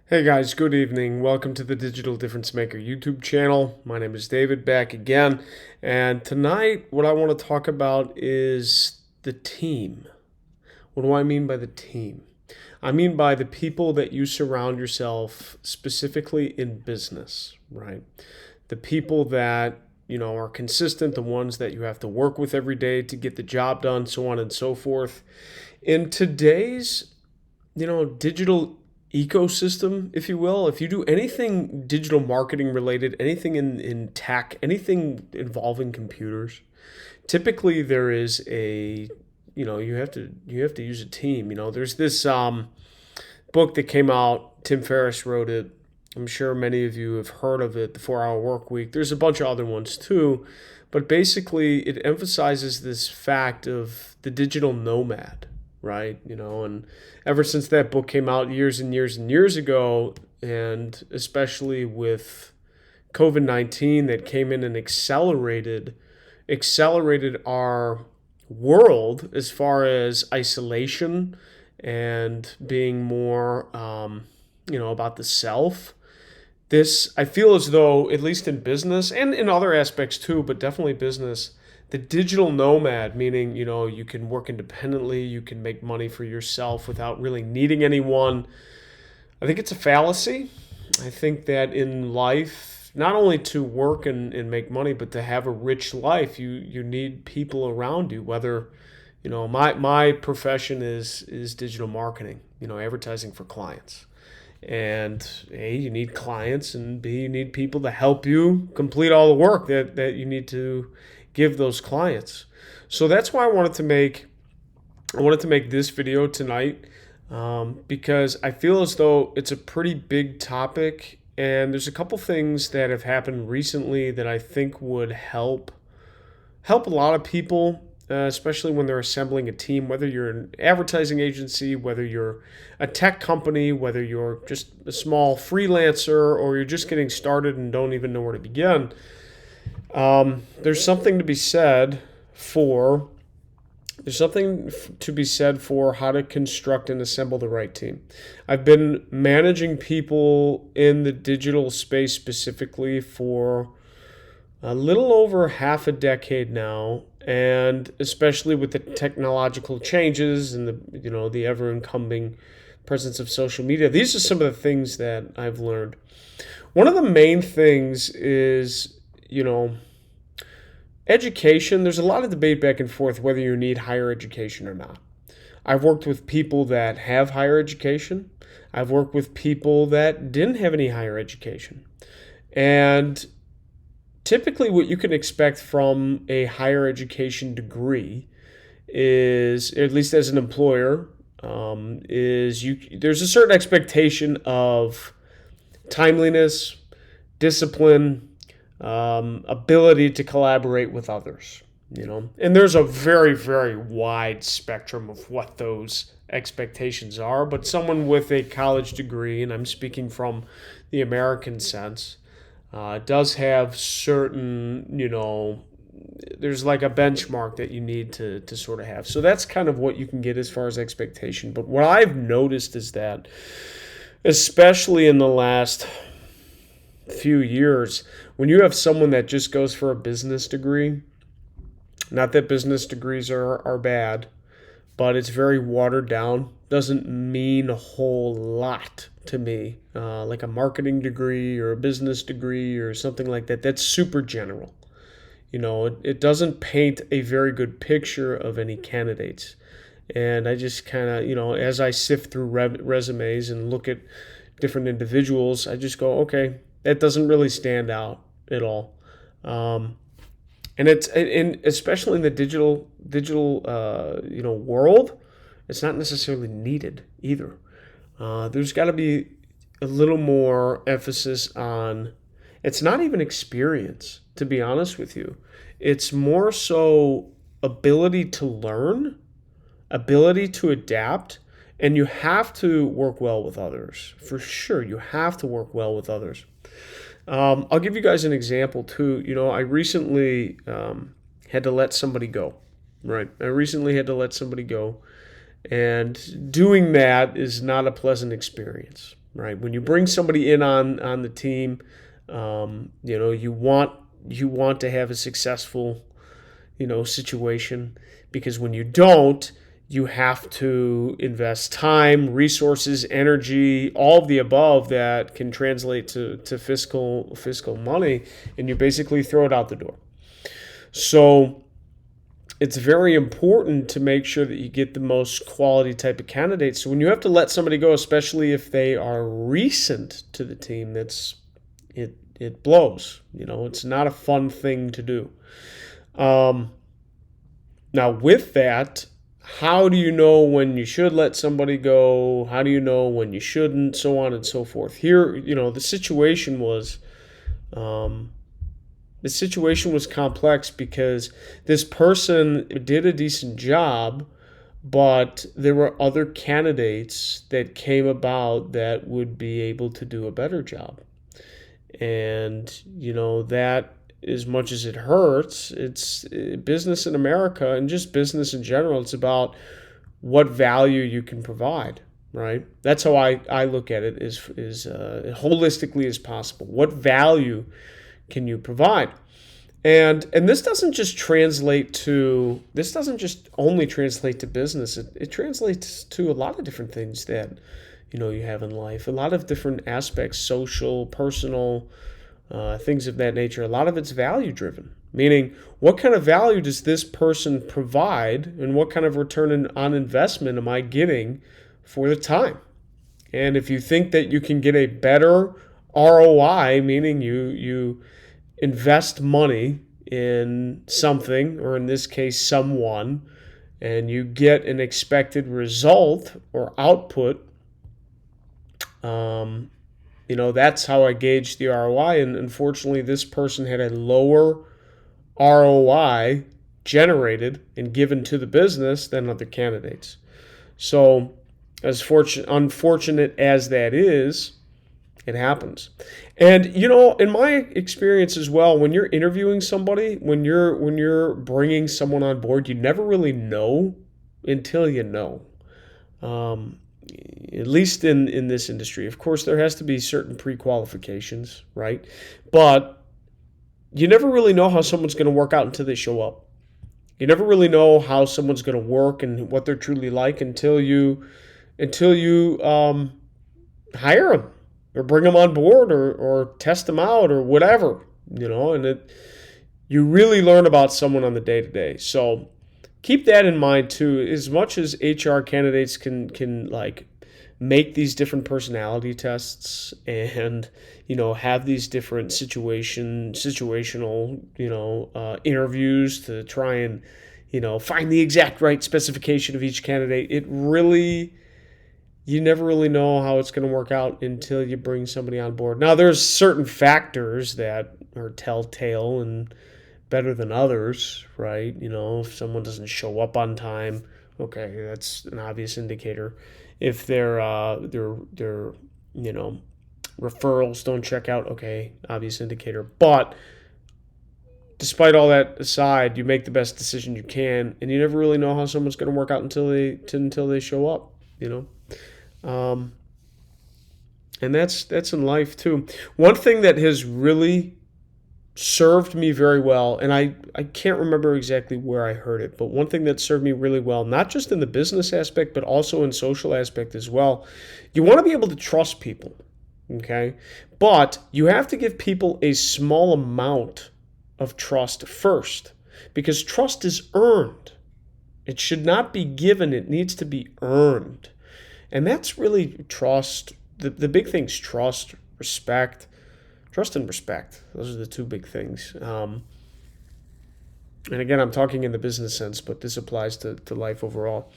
Hey guys, good evening. Welcome to the Digital Difference Maker YouTube channel. My name is David, back again. And tonight, what I want to talk about is the team. What do I mean by the team? I mean by the people that you surround yourself specifically in business, right? The people that, are consistent, the ones that you have to work with every day to get the job done, so on and so forth. In today's digital ecosystem, if you will. If you do anything digital marketing related, anything in tech, anything involving computers, typically there is you have to use a team. There's this book that came out. Tim Ferriss wrote it. I'm sure many of you have heard of it, the 4 Hour Work Week. There's a bunch of other ones too, but basically it emphasizes this fact of the digital nomad, right? And ever since that book came out years and years and years ago, and especially with COVID-19 that came in and accelerated our world as far as isolation and being more about the self. This, I feel as though, at least in business and in other aspects too, but definitely business, the digital nomad, meaning, you can work independently, you can make money for yourself without really needing anyone. I think it's a fallacy. I think that in life, not only to work and make money, but to have a rich life, you need people around you. Whether, my profession is digital marketing, advertising for clients. And A, you need clients, and B, you need people to help you complete all the work that you need to give those clients. So that's why I wanted to make this video tonight, because I feel as though it's a pretty big topic, and there's a couple things that have happened recently that I think would help a lot of people, especially when they're assembling a team, whether you're an advertising agency, whether you're a tech company, whether you're just a small freelancer, or you're just getting started and don't even know where to begin. There's something to be said for how to construct and assemble the right team. I've been managing people in the digital space specifically for a little over half a decade now, and especially with the technological changes and the ever incoming presence of social media, these are some of the things that I've learned. One of the main things is, education. There's a lot of debate back and forth whether you need higher education or not. I've worked with people that have higher education. I've worked with people that didn't have any higher education. And typically what you can expect from a higher education degree is, at least as an employer, there's a certain expectation of timeliness, discipline, ability to collaborate with others, and there's a very, very wide spectrum of what those expectations are. But someone with a college degree, and I'm speaking from the American sense, does have certain, there's like a benchmark that you need to sort of have. So that's kind of what you can get as far as expectation. But what I've noticed is that, especially in the last few years, when you have someone that just goes for a business degree, not that business degrees are bad, but it's very watered down, doesn't mean a whole lot to me. Like a marketing degree or a business degree or something like that, that's super general. It doesn't paint a very good picture of any candidates. And I just kind of, as I sift through resumes and look at different individuals, I just go, okay, that doesn't really stand out at all. And especially in the digital world, it's not necessarily needed either. There's got to be a little more emphasis on. It's not even experience, to be honest with you. It's more so ability to learn, ability to adapt, and you have to work well with others. For sure, you have to work well with others. I'll give you guys an example too. I recently had to let somebody go. Right. I recently had to let somebody go. And doing that is not a pleasant experience. right? When you bring somebody in on the team, you want to have a successful situation, because when you don't, you have to invest time, resources, energy, all of the above that can translate to fiscal money, and you basically throw it out the door. So it's very important to make sure that you get the most quality type of candidates. So when you have to let somebody go, especially if they are recent to the team, it blows. It's not a fun thing to do. Now, with that, how do you know when you should let somebody go? How do you know when you shouldn't? So on and so forth. Here, the situation was complex because this person did a decent job, but there were other candidates that came about that would be able to do a better job. And, that, as much as it hurts, it's business in America and just business in general. It's about what value you can provide, right? That's how I look at it, is holistically as possible. What value can you provide? And this doesn't just only translate to business. It translates to a lot of different things that you have in life. A lot of different aspects, social, personal, things of that nature. A lot of it's value driven, meaning what kind of value does this person provide, and what kind of return on investment am I getting for the time? And if you think that you can get a better ROI, meaning you invest money in something, or in this case someone, and you get an expected result or output, that's how I gauge the ROI. And unfortunately, this person had a lower ROI generated and given to the business than other candidates. So, as unfortunate as that is, it happens. And in my experience as well, when you're interviewing somebody, when you're bringing someone on board, you never really know until you know. At least in this industry. Of course, there has to be certain pre-qualifications, right? But you never really know how someone's going to work out until they show up. You never really know how someone's going to work and what they're truly like until you hire them or bring them on board or test them out or whatever, and you really learn about someone on the day-to-day. So keep that in mind too. As much as HR candidates can like make these different personality tests and have these different situational interviews to try and find the exact right specification of each candidate, you never really know how it's going to work out until you bring somebody on board. Now, there's certain factors that are telltale and better than others, right? If someone doesn't show up on time, okay, that's an obvious indicator. If their referrals don't check out, okay, obvious indicator. But despite all that aside, you make the best decision you can, and you never really know how someone's going to work out until they show up. And that's in life too. One thing that has really served me very well, and I can't remember exactly where I heard it, but one thing that served me really well, not just in the business aspect, but also in social aspect as well, you want to be able to trust people, okay? But you have to give people a small amount of trust first, because trust is earned. It should not be given, it needs to be earned. And that's really trust. The big things: trust, respect. Trust and respect. Those are the two big things. And again, I'm talking in the business sense, but this applies to life overall.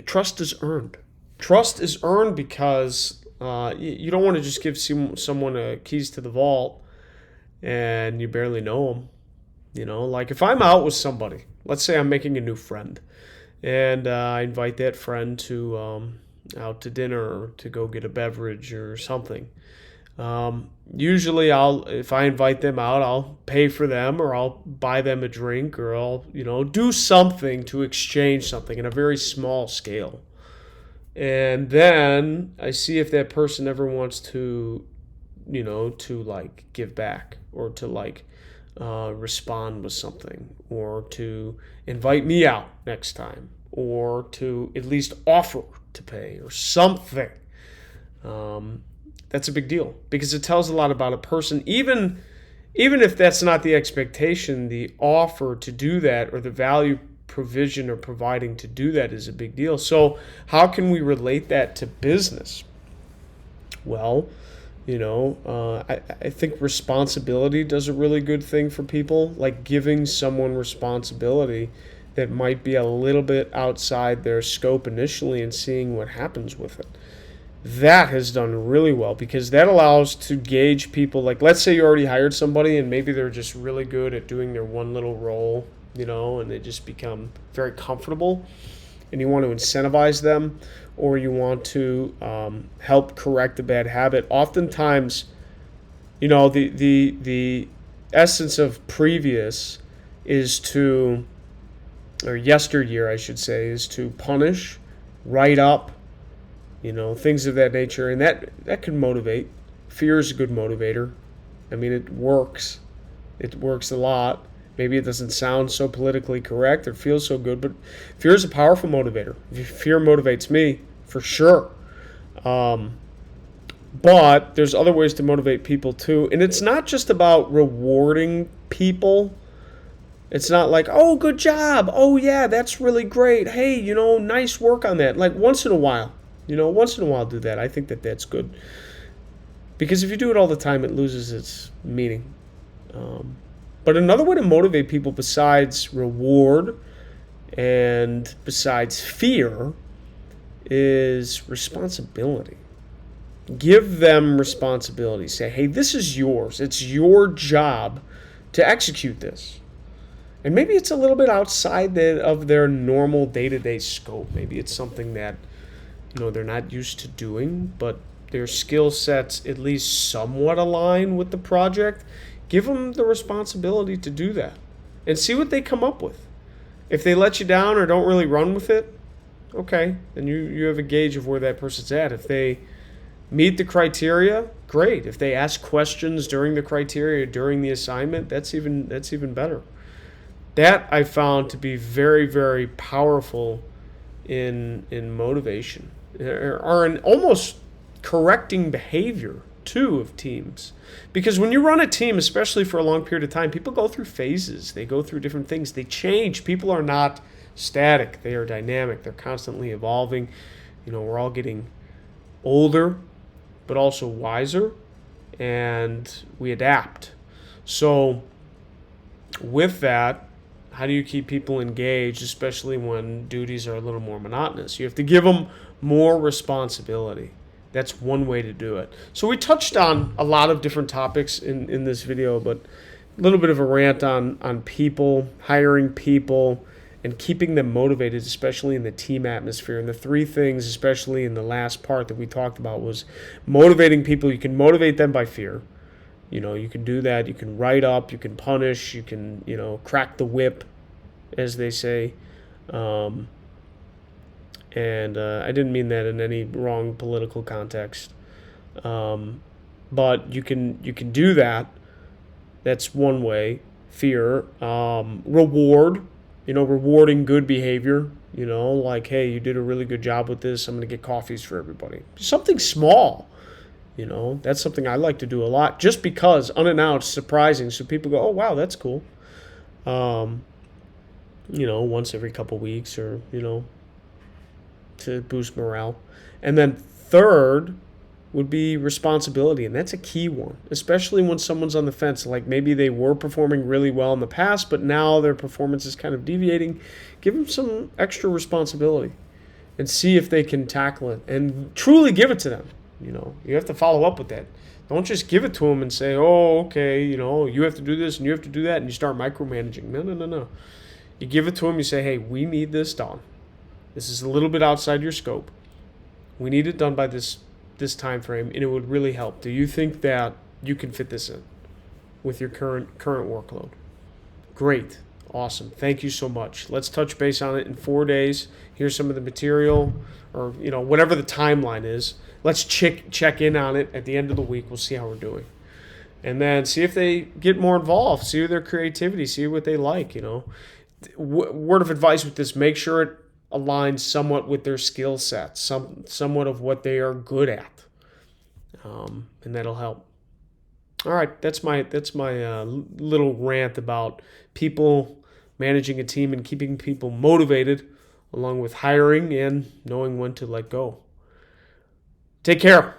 Trust is earned. Trust is earned because you don't want to just give someone keys to the vault and you barely know them. Like if I'm out with somebody, let's say I'm making a new friend, and I invite that friend to out to dinner or to go get a beverage or something. Usually if I invite them out, I'll pay for them, or I'll buy them a drink, or I'll, do something to exchange something in a very small scale. And then I see if that person ever wants to, to like give back, or to like respond with something, or to invite me out next time, or to at least offer to pay or something. That's a big deal, because it tells a lot about a person. Even if that's not the expectation, the offer to do that, or the value provision or providing to do that, is a big deal. So how can we relate that to business? Well, I think responsibility does a really good thing for people, like giving someone responsibility that might be a little bit outside their scope initially, and seeing what happens with it. That has done really well, because that allows to gauge people. Like, let's say you already hired somebody and maybe they're just really good at doing their one little role, and they just become very comfortable, and you want to incentivize them, or you want to help correct a bad habit. Oftentimes, the essence of previous is to, or yesteryear, I should say, is to punish, write up, things of that nature, and that can motivate. Fear is a good motivator. I mean, it works. It works a lot. Maybe it doesn't sound so politically correct or feel so good, but fear is a powerful motivator. Fear motivates me, for sure. But there's other ways to motivate people too, and it's not just about rewarding people. It's not like, oh, good job. Oh, yeah, that's really great. Hey, nice work on that. Like, once in a while do that. I think that that's good. Because if you do it all the time, it loses its meaning. But another way to motivate people besides reward and besides fear is responsibility. Give them responsibility. Say, hey, this is yours. It's your job to execute this. And maybe it's a little bit outside of their normal day-to-day scope. Maybe it's something that they're not used to doing, but their skill sets at least somewhat align with the project. Give them the responsibility to do that and see what they come up with. If they let you down or don't really run with it, okay, then you have a gauge of where that person's at. If they meet the criteria, great. If they ask questions during the criteria, during the assignment, that's even better. That I found to be very, very powerful in motivation, or in almost correcting behavior too of teams. Because when you run a team, especially for a long period of time, people go through phases. They go through different things. They change. People are not static. They are dynamic. They're constantly evolving. We're all getting older, but also wiser, and we adapt. So with that, how do you keep people engaged, especially when duties are a little more monotonous? You have to give them more responsibility. That's one way to do it. So we touched on a lot of different topics in this video, but a little bit of a rant on people, hiring people, and keeping them motivated, especially in the team atmosphere. And the three things, especially in the last part that we talked about, was motivating people. You can motivate them by fear. You can do that. You can write up. You can punish. You can, crack the whip, as they say. And I didn't mean that in any wrong political context. But you can do that. That's one way. Fear. Reward. Rewarding good behavior. Like, hey, you did a really good job with this. I'm going to get coffees for everybody. Something small. That's something I like to do a lot, just because unannounced, surprising. So people go, oh, wow, that's cool. Once every couple weeks, or, to boost morale. And then third would be responsibility, and that's a key one, especially when someone's on the fence. Like, maybe they were performing really well in the past, but now their performance is kind of deviating. Give them some extra responsibility and see if they can tackle it, and truly give it to them. You have to follow up with that. Don't just give it to them and say, oh, okay, you have to do this and you have to do that, and you start micromanaging. No. You give it to them, you say, hey, we need this done. This is a little bit outside your scope. We need it done by this time frame, and it would really help. Do you think that you can fit this in with your current workload? Great. Awesome. Thank you so much. Let's touch base on it in 4 days. Here's some of the material, or whatever the timeline is. Let's check in on it at the end of the week. We'll see how we're doing, and then see if they get more involved. See their creativity. See what they like. Word of advice with this: make sure it aligns somewhat with their skill sets, somewhat of what they are good at, and that'll help. All right, that's my little rant about people managing a team and keeping people motivated, along with hiring and knowing when to let go. Take care.